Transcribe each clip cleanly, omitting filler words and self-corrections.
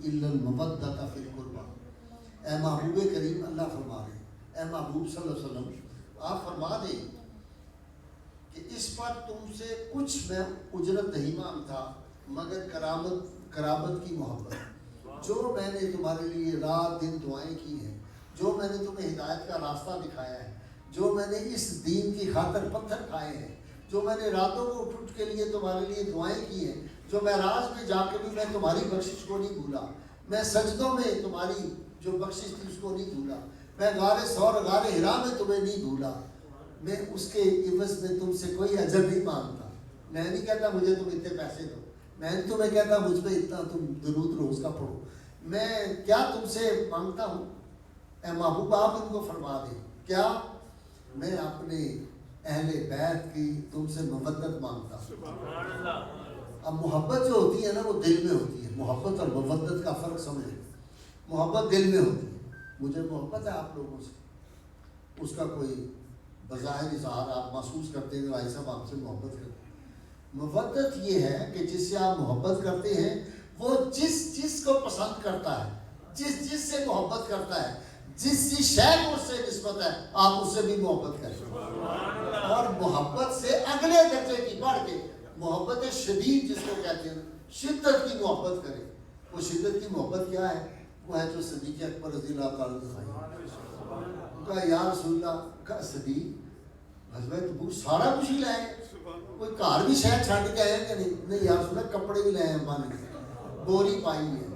الا المودۃ فی القربى. اے محبوب کریم، اللہ فرما رہے ہیں، اے محبوب صلی اللہ علیہ وسلم آپ فرما دیں کہ اس پر تم سے کچھ میں اجرت نہیں مانگتا مگر قرابت کی محبت. جو میں نے تمہارے لیے رات دن دعائیں کی ہیں، جو میں نے تمہیں ہدایت کا راستہ دکھایا ہے، جو میں نے اس دین کی خاطر پتھر کھائے ہیں، جو میں نے راتوں کو اٹھ اٹھ کے لیے تمہارے لیے دعائیں کی ہیں، جو معراج میں جا کے بھی میں تمہاری بخشش کو نہیں بھولا، میں سجدوں میں تمہاری جو بخشش تھی اس کو نہیں بھولا، میں غار ثور غار حرا میں تمہیں نہیں بھولا، میں اس کے عوض میں تم سے کوئی اجر نہیں مانگتا. میں نہیں کہتا مجھے تم اتنے پیسے دو، میں نہیں تمہیں کہتا مجھ پہ اتنا تم درود روز کا پڑھو. میں کیا تم سے مانگتا ہوں؟ اے محبوب آپ ان کو فرما دیں، کیا میں اپنے اہل بیت کی تم سے مودت مانگتا ہوں. اب محبت جو ہوتی ہے نا وہ دل میں ہوتی ہے. محبت اور مودت کا فرق سمجھیں. محبت دل میں ہوتی ہے، مجھے محبت ہے آپ لوگوں سے، اس کا کوئی بظاہر اظہار آپ محسوس کرتے ہیں بھائی صاحب آپ سے محبت کرتے ہیں. مودت یہ ہے کہ جس سے آپ محبت کرتے ہیں وہ جس کو پسند کرتا ہے، جس سے محبت کرتا ہے، جس شے کو اس سے نسبت ہے آپ اس سے بھی محبت کریں. اور محبت سے اگلے درجے کی بڑھ کے محبت شدید جس کو کہتے ہیں، شدت کی محبت کرے. وہ شدت کی محبت کیا ہے؟ وہ ہے جو صدیق اکبر رضی اللہ تعالیٰ عنہ کا یا رسول اللہ کا صدیق غزوہ تبوک سارا کچھ ہی لائے، کوئی کار بھی شاید چھٹ کے آئے کہ نہیں یا رسول اللہ کپڑے بھی لائے ابا نے، بوری پائی ہے،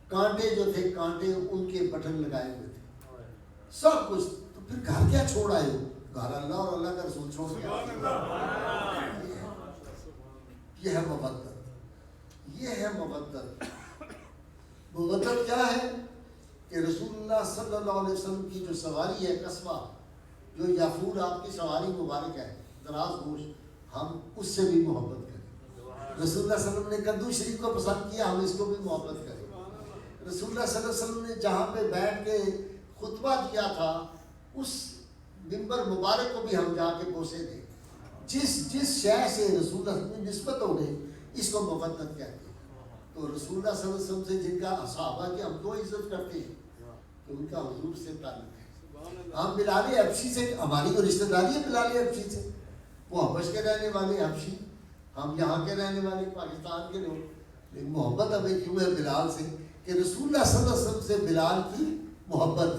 کانٹے جو تھے کانٹے ان کے بٹن لگائے ہوئے تھے، سب کچھ. تو پھر گھر کیا چھوڑ آئے ہو؟ گھر اللہ اور اللہ کا رسول چھوڑ کے یہ ہے مودت. یہ ہے مودت. مودت کیا ہے کہ رسول اللہ صلی اللہ علیہ وسلم کی جو سواری ہے قصبہ، جو یافور آپ کی سواری مبارک ہے دراز گوش، ہم اس سے بھی محبت کریں. رسول اللہ صلی اللہ علیہ وسلم نے کدو شریف کو پسند کیا، ہم اس کو بھی محبت کریں. رسول اللہ صلی اللہ علیہ وسلم نے جہاں پہ بیٹھ کے خطبہ دیا تھا اس منبر مبارک کو بھی ہم جا کے بوسے دیں. جس شے سے رسول اللہ صلی اللہ علیہ وسلم کی نسبت ہو گئی اس کو مودت کہتے ہیں. تو رسول اللہ صلی اللہ علیہ وسلم سے جن کا صحابہ کی ہم تو عزت کرتے ہیں کہ ان کا حضور سے تعلق ہے. ہم بلال حبشی سے، ہماری تو رشتہ داری ہے بلال حبشی سے، وہ حبش کے رہنے والے حبشی، ہم یہاں کے رہنے والے پاکستان کے لوگ. لیکن محبت ہمیں کیوں ہے بلال سے کہ رسول اللہ صلی اللہ علیہ وسلم سے بلال کی محبت.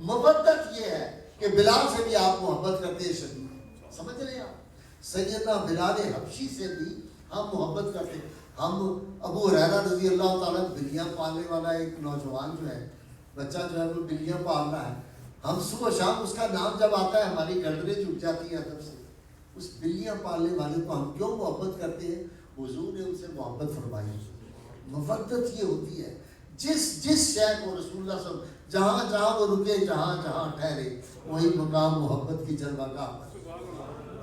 مودت یہ ہے کہ بلال سے بھی آپ محبت کرتے ہیں شدید. سمجھ رہے ہیں آپ؟ سیدنا بلال حبشی سے بھی ہم محبت کرتے ہیں. ہم ابو ہریرہ رضی اللہ تعالیٰ بلیاں پالنے والا ایک نوجوان جو ہے، بچہ جو ہے وہ بلیاں پال رہا ہے، ہم صبح شام اس کا نام جب آتا ہے ہماری گردنیں جھک جاتی ہیں ادب سے. اس بلیاں پالنے والے کو ہم کیوں محبت کرتے ہیں؟ حضور نے ان سے محبت فرمائی. مودت یہ ہوتی ہے جس شے کو رسول اللہ صلی اللہ علیہ وسلم جہاں جہاں وہ رکے، جہاں جہاں ٹھہرے، وہی مقام محبت کی جلوہ گاہ پر.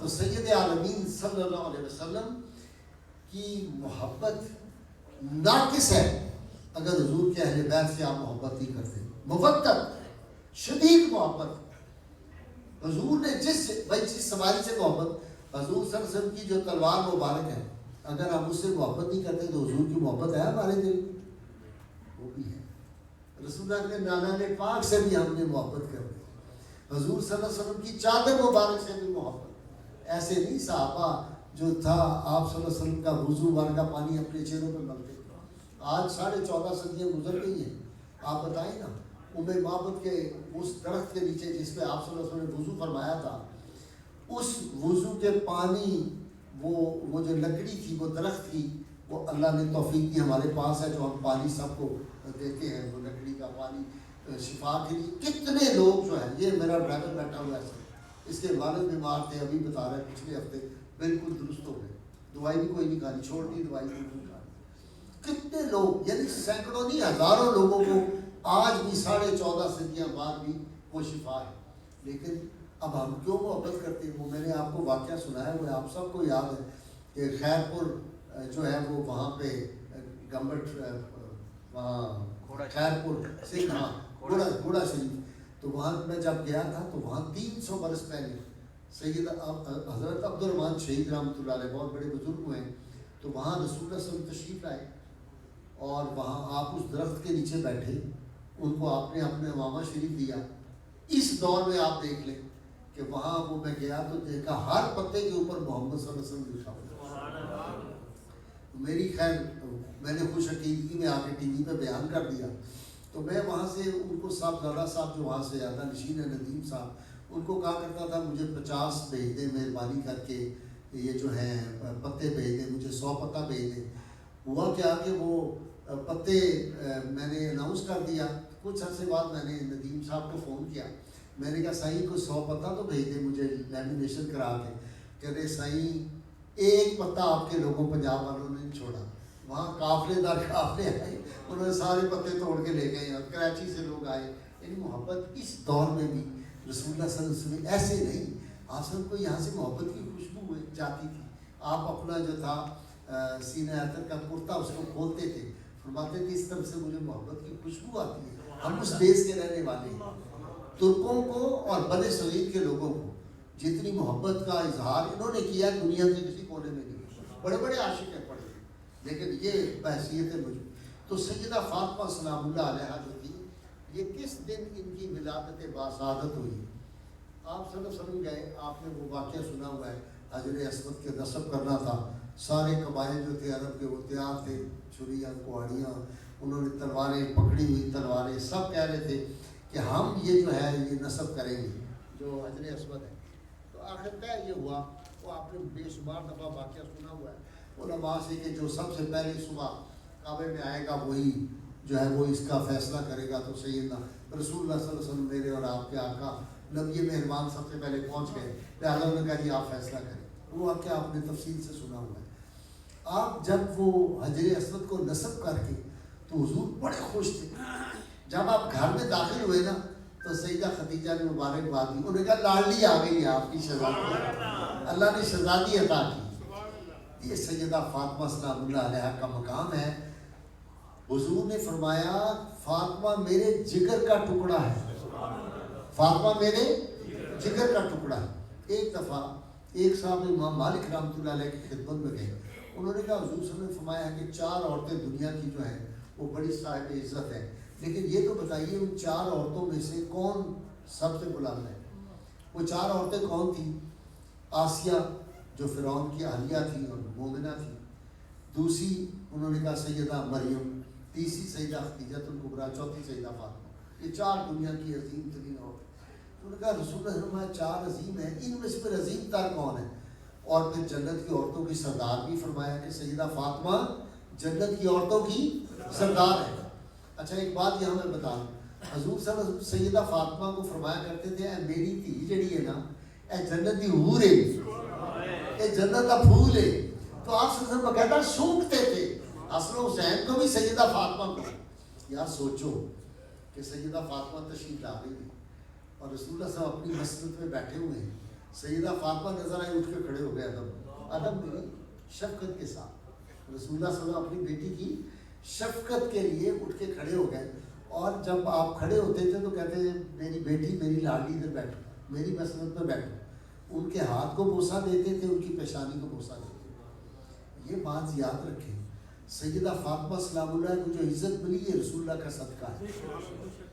تو سید عالمین صلی اللہ علیہ وسلم کی محبت ناقص ہے اگر حضور کے اہل بیت سے آپ محبت نہیں کرتے. مودت شدید محبت. حضور نے جس سواری سے محبت، حضور صلی اللہ علیہ وسلم کی جو تلوار مبارک ہے، اگر ہم اس سے محبت نہیں کرتے تو حضور کی محبت ہے ہمارے دل میں؟ وہ بھی ہے. رسول اللہ کے نانا نے پاک سے بھی ہم نے محبت کر دی. حضور صلی اللہ علیہ وسلم کی چادر مبارک سے بھی محبت. ایسے نہیں صحابہ جو تھا آپ صلی اللہ علیہ وسلم کا وضو بھر کا پانی اپنے چہروں پہ ملتے. آج 14.5 صدیاں گزر گئی ہیں، آپ بتائیں نا معبد کے اس درخت کے نیچے جس پہ آپ صلی اللہ علیہ وسلم نے وضو فرمایا تھا، اس وضو کے پانی وہ جو لکڑی تھی، وہ درخت تھی، وہ اللہ نے توفیق دی ہمارے پاس ہے جو ہم پانی سب کو دیتے ہیں. وہ لکڑی کا پانی شفا کے لیے کتنے لوگ جو ہیں، یہ میرا ڈرائیور بیٹھا ہوا ہے، اس کے والد بیمار تھے، ابھی بتا رہے ہیں پچھلے ہفتے بالکل درست ہو گئے، دوائی بھی کوئی نہیں کھانی، چھوڑ دی دوائی بھی نہیں کھانی. کتنے لوگ، یعنی سینکڑوں نہیں ہزاروں لوگوں کو آج بھی 14.5 صدیاں بعد بھی وہ شفا ہے. لیکن اب ہم کیوں محبت کرتے ہیں؟ وہ میں نے آپ کو واقعہ سنایا، وہ آپ سب کو یاد ہے کہ خیر پور جو ہے وہ وہاں پہ گمبٹ وہاں خیر پور سے گھوڑا شریف، تو وہاں میں جب گیا تھا تو وہاں 300 برس پہلے سید حضرت عبد الرحمن شہید رحمۃ اللہ علیہ بہت بڑے بزرگ ہوئے ہیں، تو وہاں رسول اللہ صلی اللہ علیہ وسلم تشریف لائے اور وہاں آپ اس درخت کے نیچے بیٹھے، ان کو آپ نے اپنے امامہ شریف دیا۔ اس دور میں آپ دیکھ لیں کہ وہاں وہ میں گیا تو دیکھا ہر پتے کے اوپر محمد صلی اللہ علیہ وسلم لکھا ہوا۔ میری خیر میں نے خوش عقیدگی میں آ کے ٹی وی پہ بیان کر دیا، تو میں وہاں سے ان کو صاحبزادہ صاحب جو وہاں سے زیادہ نشین ہے ندیم صاحب، ان کو کہا کرتا تھا مجھے 50 بھیج دیں مہربانی کر کے، یہ جو ہیں پتے بھیج دیں، مجھے 100 پتا بھیج دیں۔ ہوا کیا کہ وہ پتے میں نے اناؤنس کر دیا، کچھ عرصے بعد میں نے ندیم صاحب کو فون کیا، میں نے کہا سائیں کو 100 پتا تو بھیج دیں مجھے لیمینیشن کرا کے۔ کہہ رہے سائیں ایک پتا آپ کے لوگوں پنجاب والوں نے نہیں چھوڑا، وہاں قافلے در قافلے آئے، انہوں نے سارے پتے توڑ کے لے گئے، اور کراچی سے لوگ آئے۔ یعنی محبت اس دور میں بھی رسول اللہ صلی اللہ علیہ وسلم ایسے نہیں، آپ سب کو یہاں سے محبت کی خوشبو جاتی تھی۔ آپ اپنا جو تھا سینہ عطر کا کرتا اس کو کھولتے تھے، فرماتے تھے اس طرف سے مجھے محبت کی خوشبو آتی ہے۔ ہم اس دیش کے رہنے والے ہیں، ترکوں کو اور بر صغیر کے لوگوں کو جتنی محبت کا اظہار انہوں نے کیا دنیا کے کسی کونے میں نہیں۔ بڑے بڑے عاشق ہیں پڑھے، لیکن یہ بحثیت ہے مجھے۔ تو سیدہ فاطمہ سلام اللہ علیہا جو تھی، یہ کس دن ان کی ولادت باسعادت ہوئی؟ آپ صلی اللہ علیہ وسلم گئے، آپ نے وہ واقعہ سنا ہوا ہے، حجر اسود کے نصب کرنا تھا، سارے قبائل جو تھے عرب کے وہ تیار تھے، چھریاں کوہاڑیاں، انہوں نے تلواریں پکڑی ہوئی، تلواریں، سب کہہ رہے تھے کہ ہم یہ جو ہے یہ نصب کریں گے جو حجر اسود ہے۔ تو آخر طے یہ ہوا، وہ آپ نے بے شمار دفعہ واقعہ سنا ہوا ہے علماء سے کہ جو سب سے پہلے صبح کعبے میں آئے گا وہی جو ہے وہ اس کا فیصلہ کرے گا۔ تو سیدنا رسول اللہ صلی اللہ علیہ وسلم میرے اور آپ کے آقا نبی مہربان سب سے پہلے پہنچ گئے، لہٰذا انہوں نے کہا جی آپ فیصلہ کریں۔ وہ واقعہ آپ نے تفصیل سے سنا ہوا ہے۔ آپ جب وہ حجر اسود کو نصب کر کے تو حضور بڑے خوش تھے۔ جب آپ گھر میں داخل ہوئے نا تو سیدہ خدیجہ نے مبارکباد دی، انہوں نے کہا لاڈلی آ گئی ہے آپ کی شہزادی، اللہ نے شہزادی عطا کی۔ یہ سیدہ فاطمہ سلام اللہ علیہا کا مقام ہے۔ حضور نے فرمایا فاطمہ میرے جگر کا ٹکڑا ہے، فاطمہ میرے جگر کا ٹکڑا ہے۔ ایک دفعہ ایک صاحب امام مالک رحمۃ اللہ علیہ کی خدمت میں گئے، انہوں نے کہا حضور صلی اللہ علیہ وسلم نے فرمایا ہے کہ 4 عورتیں دنیا کی جو ہیں وہ بڑی صاحب عزت ہیں، لیکن یہ تو بتائیے ان 4 عورتوں میں سے کون سب سے بلند ہے؟ وہ 4 عورتیں کون تھیں؟ آسیہ جو فرعون کی اہلیہ تھی اور مومنہ تھی، دوسری انہوں نے کہا سیدہ مریم، تیسری سیدہ خدیجہ الکبریٰ، چوتھی سیدہ فاطمہ۔ یہ 4 دنیا کی عظیم ترین عورتیں۔ انہوں نے کہا رسول اللہ صلی اللہ علیہ وسلم 4 عظیم ہیں، ان میں سے پھر عظیم تر کون ہے؟ اور پھر جنت کی عورتوں کی سردار بھی فرمایا کہ سیدہ فاطمہ جنت کی عورتوں کی سردار ہے۔ اچھا ایک بات یہاں میں بتا دوں، حضور صلی اللہ علیہ وسلم سیدہ فاطمہ کو فرمایا کرتے تھے اے میری دھی جڑی ہے نا، اے جنت دی حور ہے، اے جنت دا پھول ہے۔ تو آپ صلی اللہ علیہ وسلم باقاعدہ سونکتے تھے حسن و حسین کو بھی، سیدہ فاطمہ کو۔ یار سوچو کہ سیدہ فاطمہ تشریف لا رہی ہے اور رسول اللہ صلی اللہ علیہ وسلم اپنی مسجد میں بیٹھے ہوئے ہیں، سیدہ فاطمہ نظر آئی، اٹھ کے کھڑے ہو گئے ادب میں شفقت کے ساتھ۔ رسول اللہ صلی اللہ علیہ وسلم اپنی بیٹی کی شفقت کے لیے اٹھ کے کھڑے ہو گئے، اور جب آپ کھڑے ہوتے تھے تو کہتے ہیں میری بیٹی میری لاڈلی ادھر بیٹھو، میری مسجد میں بیٹھو، ان کے ہاتھ کو بوسہ دیتے تھے، ان کی پیشانی کو بوسہ دیتے تھے۔ یہ بات یاد رکھیں، سیدہ فاطمہ سلام اللہ کو جو عزت ملی یہ رسول اللہ کا صدقہ ہے۔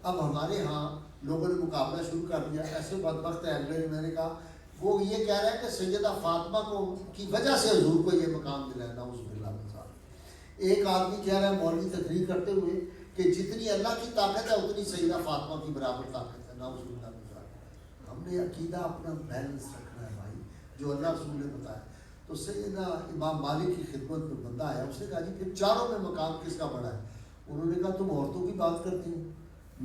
اب ہمارے ہاں لوگوں نے مقابلہ شروع کر دیا، ایسے بدبخت ہے اگلے نے، میں نے کہا وہ یہ کہہ رہا ہے کہ سیدہ فاطمہ کو کی وجہ سے حضور کو یہ مقام ملا ہے، نعوذ باللہ من ذالک۔ ایک آدمی کہہ رہا ہے مولوی تقریر کرتے ہوئے کہ جتنی اللہ کی طاقت ہے اتنی سیدہ فاطمہ کی برابر طاقت ہے، نعوذ باللہ من ذالک۔ ہم نے عقیدہ اپنا بیلنس رکھنا ہے بھائی، جو اللہ رسول نے بتایا۔ تو سیدنا امام مالک کی خدمت میں بندہ آیا، اس نے کہا جی پھر 4 میں مقام کس کا بڑا ہے؟ انہوں نے کہا تم عورتوں کی بات کرتی ہو،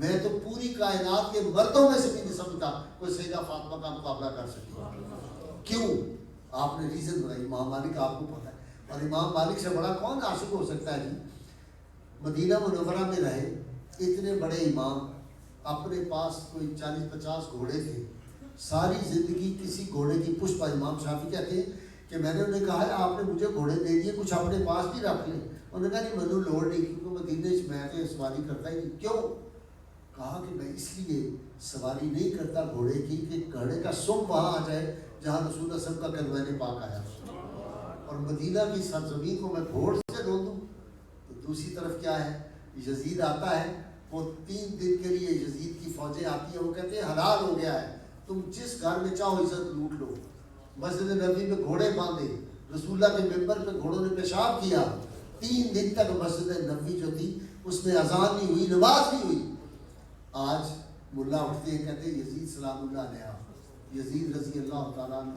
میں تو پوری کائنات کے مردوں میں سے بھی نہیں سمجھتا کوئی سیدہ فاطمہ کا مقابلہ کر سکتی۔ کیوں؟ آپ نے ریزن بتائی، امام مالک آپ کو پتہ ہے، اور امام مالک سے بڑا کون عاشق ہو سکتا ہے جی؟ مدینہ منورہ میں رہے اتنے بڑے امام، اپنے پاس کوئی 40-50 گھوڑے تھے، ساری زندگی کسی گھوڑے کی پشت پر، امام شافعی کہتے ہیں کہ میں نے انہیں کہا ہے آپ نے مجھے گھوڑے دے دیے، کچھ اپنے پاس بھی رکھ لیں۔ انہوں نے کہا نہیں منو لوڑ نہیں، کیونکہ مدینے سے میں تو سواری کرتا ہی نہیں۔ کیوں؟ کہا کہ میں اس لیے سواری نہیں کرتا گھوڑے کی کہ گھوڑے کا سم وہاں آ جائے جہاں رسول اللہ صلی اللہ علیہ وسلم کا کلمہ پاک آیا، اور مدینہ کی سرزمین کو میں گھوڑ سے ڈھو دوں تو دوسری طرف کیا ہے, یزید آتا ہے, وہ 3 دن کے لیے یزید کی فوجیں آتی ہیں, وہ کہتے ہیں حلال ہو گیا ہے, تم جس گھر میں چاہو عزت لوٹ لو. مسجد نبوی میں گھوڑے باندھے, رسول اللہ کے ممبر پہ گھوڑوں نے پیشاب کیا, 3 دن تک مسجد نبوی جو تھی اس میں اذان نہیں ہوئی, نماز نہیں ہوئی. آج ملا اٹھتے ہیں کہتے ہیں یزید سلام اللہ علیہ, یزید رضی اللہ تعالیٰ عنہ,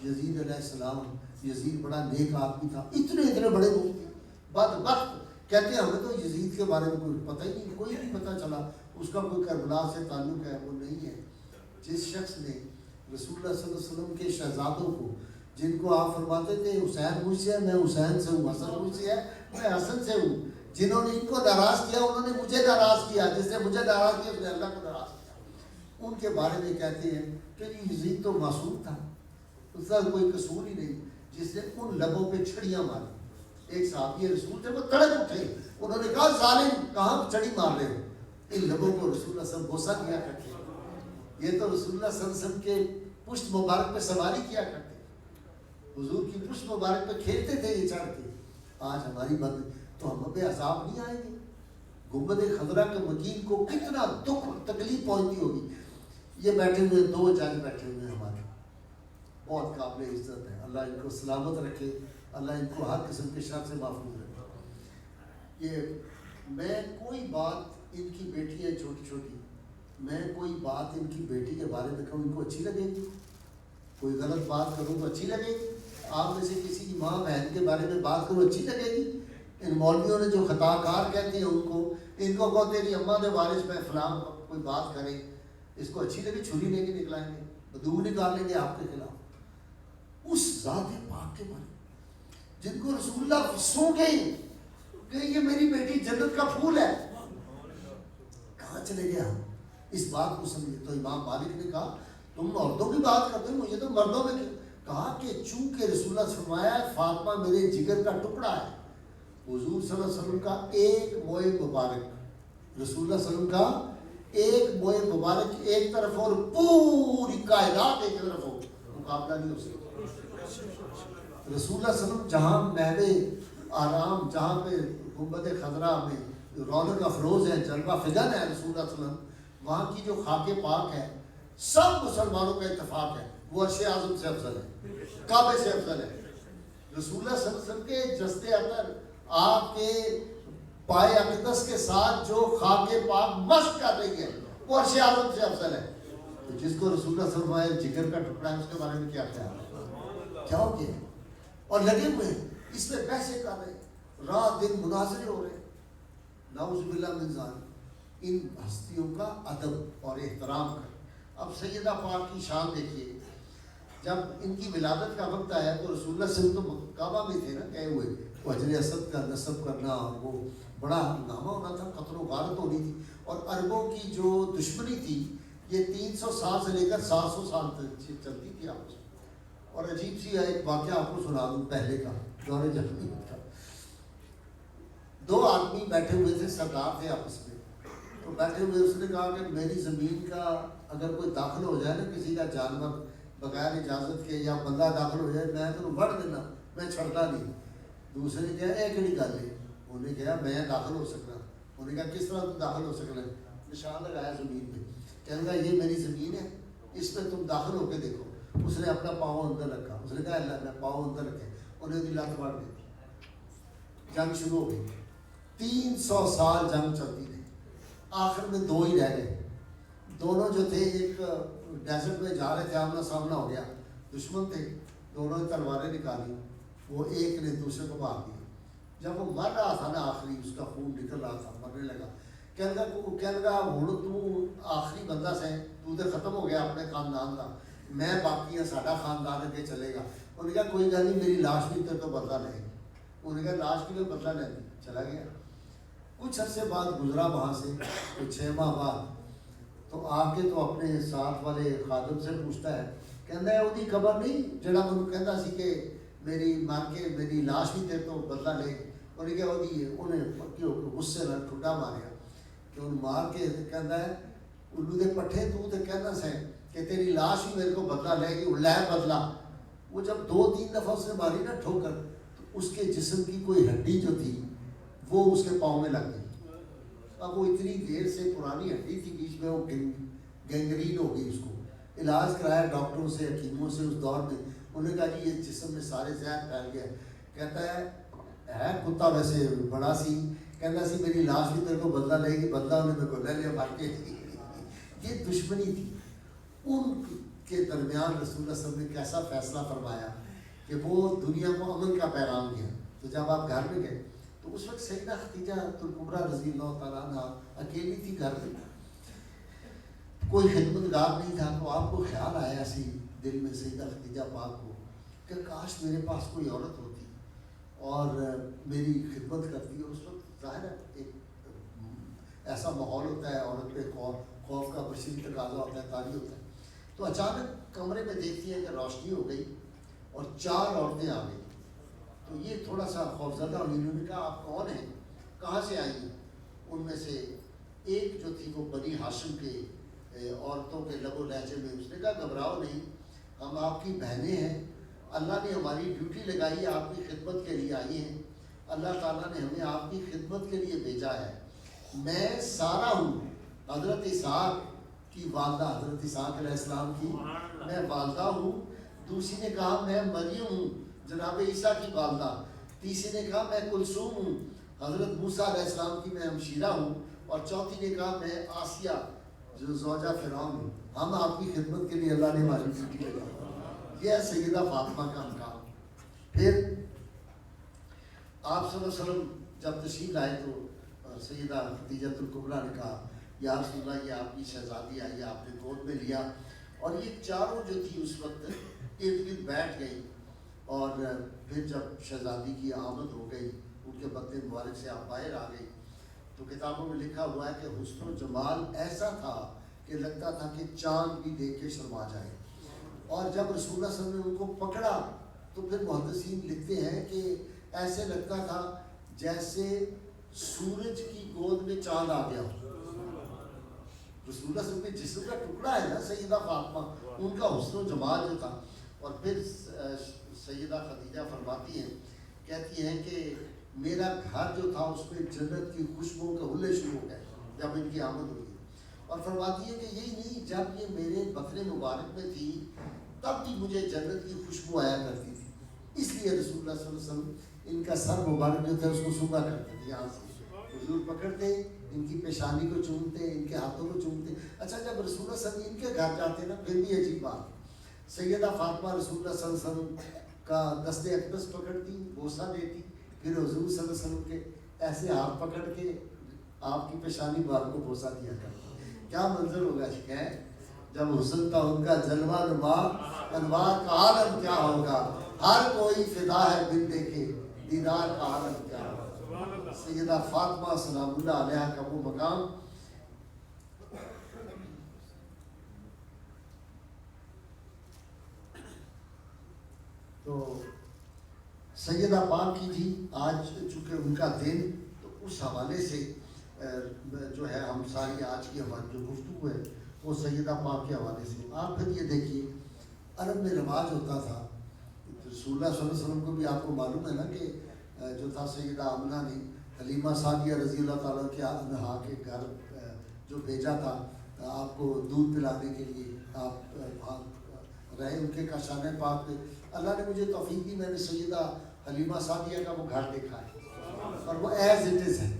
یزید علیہ السلام, یزید بڑا نیک آدمی تھا. اتنے بڑے مفتی بدبخت کہتے ہیں ہمیں تو یزید کے بارے میں کوئی پتہ ہی نہیں, کوئی نہیں پتہ چلا اس کا کوئی کربلا سے تعلق ہے, وہ نہیں ہے. جس شخص نے رسول اللہ صلی اللہ علیہ وسلم کے شہزادوں کو, جن کو آپ فرماتے تھے حسین مجھ سے ہے, میں حسین سے ہوں, حسن مجھ سے ہے, میں حسن سے ہوں, جنہوں نے ان کو ناراض کیا انہوں نے مجھے ناراض کیا, جس نے مجھے ناراض کیا اس نے اللہ کو ناراض کیا. ان کے بارے میں کہتے ہیں کہ یزید تو معصوم تھا, اس کا کوئی قصور ہی نہیں, جس نے ان لبوں پہ چھڑیاں ماری. ایک صحابی رسول تھے, وہ تڑپ اٹھے, انہوں نے کہا ظالم کہاں چھڑی مار رہے ہو, ان لبوں کو رسول اللہ صلی اللہ علیہ وسلم بوسہ کیا کرتے, یہ تو رسول اللہ صلی اللہ علیہ وسلم کے پشت مبارک پہ سواری کیا کرتے, حضور کی پشت مبارک پہ کھیلتے تھے یہ چڑھ کے. آج ہماری بند تو ہم پہ عذاب نہیں آئیں گے. گنبد خضرا کے مکین کو کتنا دکھ تکلیف پہنچتی ہوگی. یہ بیٹھے ہوئے 2 جج بیٹھے ہوئے ہیں ہمارے, بہت قابل عزت ہے, اللہ ان کو سلامت رکھے, اللہ ان کو ہر قسم کے شر سے محفوظ رکھے. یہ میں کوئی بات ان کی بیٹی ہے چھوٹی چھوٹی, میں کوئی بات ان کی بیٹی کے بارے میں کہوں ان کو اچھی لگے گی, کوئی غلط بات کروں تو اچھی لگے گی, آپ میں سے کسی کی ماں بہن کے بارے میں بات کروں اچھی لگے گی. ان مولویوں نے جو خطا کار کہتے ہیں ان کو کہتے ہیں اماں کے وارث میں فلاں کوئی بات کرے, اس کو اچھی لگی چھری لے کے نکلائیں گے, بدو نکال لیں گے آپ کے خلاف. اس ذات پاک کے بارے جن کو رسول اللہ سو گئے کہ یہ میری بیٹی جنت کا پھول ہے, کہاں چلے گئے ہم؟ اس بات کو سمجھے. تو امام مالک نے کہا تم عورتوں کی بات کرتے ہو, مجھے تو مردوں میں کہا کہ چونکہ رسول اللہ سے فرمایا فاطمہ میرے جگر کا ٹکڑا ہے. حضور صلی اللہ علیہ وسلم کا ایک موئے مبارک, رسول اللہ صلی اللہ علیہ وسلم کا ایک موئے مبارک ایک طرف اور پوری کائنات ایک طرف ہو, مقابلہ نہیں ہو سکتا. رسول اللہ صلی اللہ علیہ وسلم جہاں محو آرام, جہاں پہ گنبد خضرا میں رونق افروز ہے, جلوہ فگن ہے رسول اللہ صلی اللہ علیہ وسلم, وہاں کی جو خاک پاک ہے سب مسلمانوں کا اتفاق ہے وہ عرش اعظم سے افضل ہے, کعبے سے افضل ہے. رسول اللہ صلی اللہ علیہ وسلم کے جسد اطہر, آپ کے پائے اقدس کے ساتھ جو خاک پاک مشق کر رہی ہے وہ عرش اعظم سے افضل ہے. تو جس کو رسول اللہ صلی اللہ علیہ وسلم جگر کا ٹکڑا ہے اس کے بارے میں کیا خیال ہے؟ کیا ہو گیا؟ اور لگے ہوئے ہیں اس پہ بحثیں کر رہے ہیں, رات دن مناظرے ہو رہے ہیں. نعوذ باللہ من ذالک. ان ہستیوں کا ادب اور احترام کر. اب سیدہ پاک کی شان دیکھیے, جب ان کی ولادت کا وقت آیا تو رسول اللہ صلی اللہ علیہ وسلم تو کعبہ میں تھے نا گئے ہوئے, حجر اسد کا نصب کرنا اور وہ بڑا ہنگامہ ہونا تھا, قتل و غارت ہونی تھی. اور عربوں کی جو دشمنی تھی یہ 300 سال سے لے کر 700 سال تک چلتی تھی آپس میں. اور عجیب سی ایک واقعہ آپ کو سنا دوں پہلے کا, دور جہلی کا. 2 آدمی بیٹھے ہوئے تھے, سردار تھے آپس میں, تو بیٹھے ہوئے اس نے کہا کہ میری زمین کا اگر کوئی داخل ہو جائے نا, کسی کا جانور بغیر اجازت کے یا بندہ داخل ہو جائے, میں تو وڑ دینا, میں چھڑتا نہیں. دوسرے نے کہا ایک نہیں گل ہے, انہوں نے کہا میں داخل ہو سکتا. انہوں نے کہا کس طرح تم داخل ہو سکنا؟ نشان لگایا زمین پہ, کہنے لگا یہ میری زمین ہے, اس میں تم داخل ہو کے دیکھو. اس نے اپنا پاؤں اندر رکھا, اس نے کہا اللہ میں پاؤں اندر رکھے, انہیں دی لت مار دی. جنگ شروع ہو گئی, 300 سال جنگ چلتی رہی. آخر میں 2 ہی رہ گئے. دونوں جو تھے ایک ڈیزرٹ میں جا رہے تھے, آمنا سامنا ہو گیا, دشمن تھے, دونوں نے تلواریں نکالی, وہ ایک نے دوسرے کو مار دیا. جب وہ مر رہا تھا نا آخری, اس کا خون نکل رہا تھا, مرنے لگا, کہنے لگا ہوں تو آخری بندہ سے, تو تے ختم ہو گیا اپنے خاندان کا, میں باقی ہے ساڈا خاندان اگے چلے گا. انہوں نے کہا کوئی گل نہیں, میری لاش بھی تیرے تو بدلہ لے گی. انہوں نے کہا لاش کے لیے بدلہ لے دی. چلا گیا. کچھ عرصے بعد گزرا وہاں سے, کچھ 6 ماہ بعد, تو آ کے تو اپنے ساتھ والے خادم سے پوچھتا ہے, کہتا ہے وہ خبر نہیں جڑا مجھے کہتا سی کہ میری مار کے میری لاش بھی تیرے تو بدلہ لے گی. انہوں نے کہا وہ انہیں پکی ہو کے غصے نال ٹھڈا ماریا کہ انہوں مار کے کہتا ہے الو دے پٹھے تو کہنا سے کہ تیری لاش ہی میرے کو بدلہ لے گی, لے بدلا. وہ جب 2-3 دفعہ اس نے ماری نا ٹھوکر, تو اس کے جسم کی کوئی ہڈی جو تھی وہ اس کے پاؤں میں لگ گئی. اب وہ اتنی دیر سے پرانی ہڈی تھی, بیچ میں وہ گینگرین ہو گئی. اس کو علاج کرایا ڈاکٹروں سے, حکیموں سے اس دور میں. انہوں نے کہا جی یہ جسم میں سارے زہر پھیل گیا. کہتا ہے کتا ویسے بڑا سی, کہتا سی میری لاش بھی تیرے کو بدلہ لے گی, بدلہ انہیں میرے کو لے لیا بھاگ کے. یہ دشمنی تھی. ان کے درمیان رسول اللہ صلی اللہ علیہ وسلم نے کیسا فیصلہ فرمایا کہ وہ دنیا کو امن کا پیغام دیا. تو جب آپ گھر میں گئے تو اس وقت سیدہ خدیجہ الکبریٰ رضی اللہ تعالیٰ عنہا اکیلی تھی گھر میں, کوئی خدمتگار نہیں تھا. تو آپ کو خیال آیا ایسی دل میں سیدہ خدیجہ پاک کو کہ کاش میرے پاس کوئی عورت ہوتی اور میری خدمت کرتی. اور اس وقت ظاہر ہے ایک ایسا ماحول ہوتا ہے, عورت پہ خوف کا بشری تقاضا ہوتا ہے, طاری ہوتا ہے. تو اچانک کمرے میں دیکھتی ہے کہ روشنی ہو گئی اور 4 عورتیں آ گئی. تو یہ تھوڑا سا خوفزدہ ہوئی. انہوں نے کہا آپ کون ہیں, کہاں سے آئی ہیں؟ ان میں سے ایک جو تھی وہ بنی ہاشم کے عورتوں کے لب و لہجے میں اس نے کہا گھبراؤ نہیں, ہم آپ کی بہنیں ہیں, اللہ نے ہماری ڈیوٹی لگائی ہے, آپ کی خدمت کے لیے آئی ہیں, اللہ تعالیٰ نے ہمیں آپ کی خدمت کے لیے بھیجا ہے. میں سارا ہوں, حضرت اسحاق کی والدہ, حضرت اسحاق علیہ السلام کی میں والدہ ہوں. دوسری نے کہا میں مریم ہوں, جناب عیسیٰ کی والدہ. تیسری نے کہا میں کلثوم ہوں, حضرت موسیٰ علیہ السلام کی میں ہمشیرہ ہوں. اور چوتھی نے کہا میں آسیہ جو زوجہ فرعون ہوں. ہم آپ کی خدمت کے لیے اللہ نے ہماری ڈیوٹی لگائی. یہ ہے سیدہ فاطمہ کا مقام. پھر آپ صلی اللہ علیہ وسلم جب تشریف لائے تو سیدہ خدیجہ الکبریٰ نے کہا یا رسول اللہ یہ آپ کی شہزادی آئی, آپ نے گود میں لیا. اور یہ چاروں جو تھی اس وقت ارد گرد بیٹھ گئی. اور پھر جب شہزادی کی آمد ہو گئی, ان کے بدن مبارک سے آپ باہر آ گئی, تو کتابوں میں لکھا ہوا ہے کہ حسن و جمال ایسا تھا کہ لگتا تھا کہ چاند بھی دیکھ کے شرما جائے. اور جب رسول اللہ صلی اللہ علیہ وسلم نے ان کو پکڑا تو پھر محدثین لکھتے ہیں کہ ایسے لگتا تھا جیسے سورج کی گود میں چاند آ گیا ہو. رسول اللہ صلی اللہ علیہ وسلم کے جسم کا ٹکڑا ہے نا سیدہ فاطمہ, ان کا حسن و جمال جو تھا. اور پھر سیدہ خدیجہ فرماتی ہیں, کہتی ہیں کہ میرا گھر جو تھا اس میں جنت کی خوشبو کے حلے شروع ہو گئے جب ان کی آمد ہوئی. اور فرماتی ہے کہ یہی نہیں, جب یہ میرے بطن مبارک میں تھی تب بھی مجھے جنت کی خوشبو آیا کرتی تھی. اس لیے رسول اللہ صلی اللہ علیہ وسلم ان کا سر مبارک جو تھا اس کو صوبہ کرتے تھے, یہاں سے حضور پکڑتے, ان کی پیشانی کو چومتے, ان کے ہاتھوں کو چومتے. اچھا جب رسول اللہ صلی اللہ علیہ وسلم ان کے گھر جاتے نا پھر بھی عجیب بات, سیدہ فاطمہ رسول اللہ صلی اللہ علیہ وسلم کا دست اقدس پکڑتی, بوسہ دیتی, پھر حضور صلی اللہ علیہ وسلم کے ایسے ہاتھ پکڑ کے آپ کی پیشانی بار کو بوسہ دیا کرتی. کیا منظر ہوگا ہے جب حسن کا ان کا جلوہ نما, انوار کا عالم کیا ہوگا, ہر کوئی فدا ہے بن دیکھے دیدار کا عالم کیا ہوگا. سیدہ فاطمہ سلام اللہ علیہ کا وہ مقام. تو سیدہ پاک کی تھی آج چونکہ ان کا دن, تو اس حوالے سے جو ہے ہم ساری آج کی ہماری جو گفتگو ہے وہ سیدہ پاک کے حوالے سے. آپ پھر یہ دیکھیے عرب میں رواج ہوتا تھا, رسول اللہ صلی اللہ علیہ وسلم کو بھی آپ کو معلوم ہے نا کہ جو تھا سیدہ آمنہ نے حلیمہ سعدیہ رضی اللہ تعالیٰ عنہا کے گھر جو بھیجا تھا آپ کو دودھ پلانے کے لیے, آپ وہاں رہے ان کے کاشانہ پاک پہ. اللہ نے مجھے توفیق دی, میں نے سیدہ حلیمہ سعدیہ کا وہ گھر دیکھا ہے اور وہ ایز اٹ از ہے.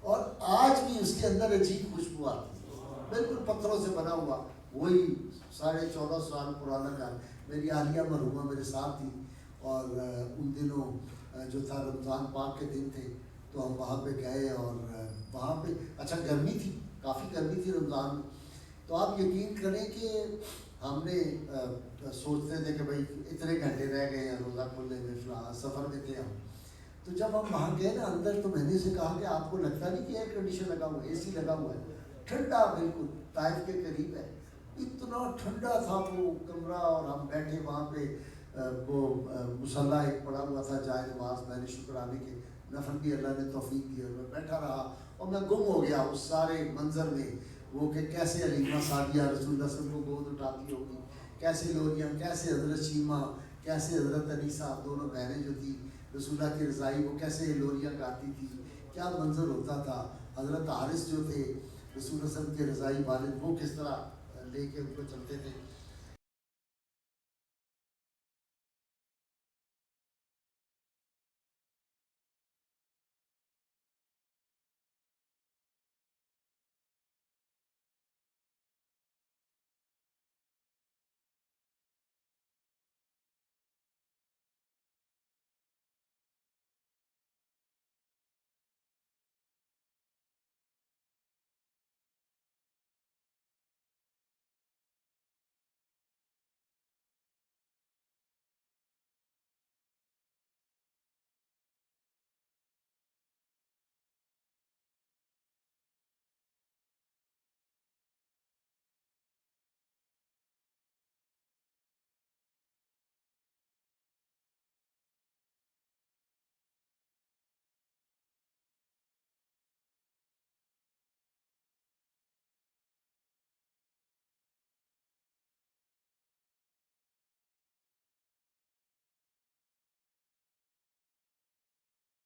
اور آج بھی اس کے اندر عجیب خوشبو آتی ہے, بالکل پتھروں سے بنا ہوا, وہی 14.5 سال پرانا گھر. میری عالیہ مرحومہ میرے ساتھ تھی اور ان دنوں جو تھا رمضان پاک کے دن تھے تو ہم وہاں پہ گئے. اور وہاں پہ اچھا گرمی تھی, کافی گرمی تھی رمضان میں. تو آپ یقین کریں کہ ہم نے سوچتے تھے کہ بھائی اتنے گھنٹے رہ گئے ہیں روزہ کھولنے میں, فلاں سفر میں تھے ہم. تو جب ہم وہاں گئے نا اندر تو میں نے سے کہا کہ آپ کو لگتا نہیں کہ ایئر کنڈیشن لگا ہوا ہے, اے سی لگا ہوا ہے, ٹھنڈا بالکل طائف کے قریب ہے, اتنا ٹھنڈا تھا وہ کمرہ. اور ہم بیٹھے وہاں پہ, وہ مصلی ایک پڑا ہوا تھا جائے نماز, میں نے شکرانے کے نفل بھی اللہ نے توفیق دی اور میں بیٹھا رہا اور میں گم ہو گیا اس سارے منظر میں. وہ کہ کیسے حلیمہ سعدیہ رسول اللہ صلی اللہ علیہ وسلم کو گود اٹھاتی ہوگی, کیسے لوریاں, کیسے حضرت شیمہ, کیسے حضرت انیسہ, دونوں بہنیں جو تھی رسول اللہ کی رضائی, وہ کیسے لوریاں گاتی تھی, کیا منظر ہوتا تھا. حضرت حارث جو تھے رسول اللہ صلی اللہ علیہ وسلم کے رضائی والد, وہ کس طرح لے کے ان کو چلتے تھے.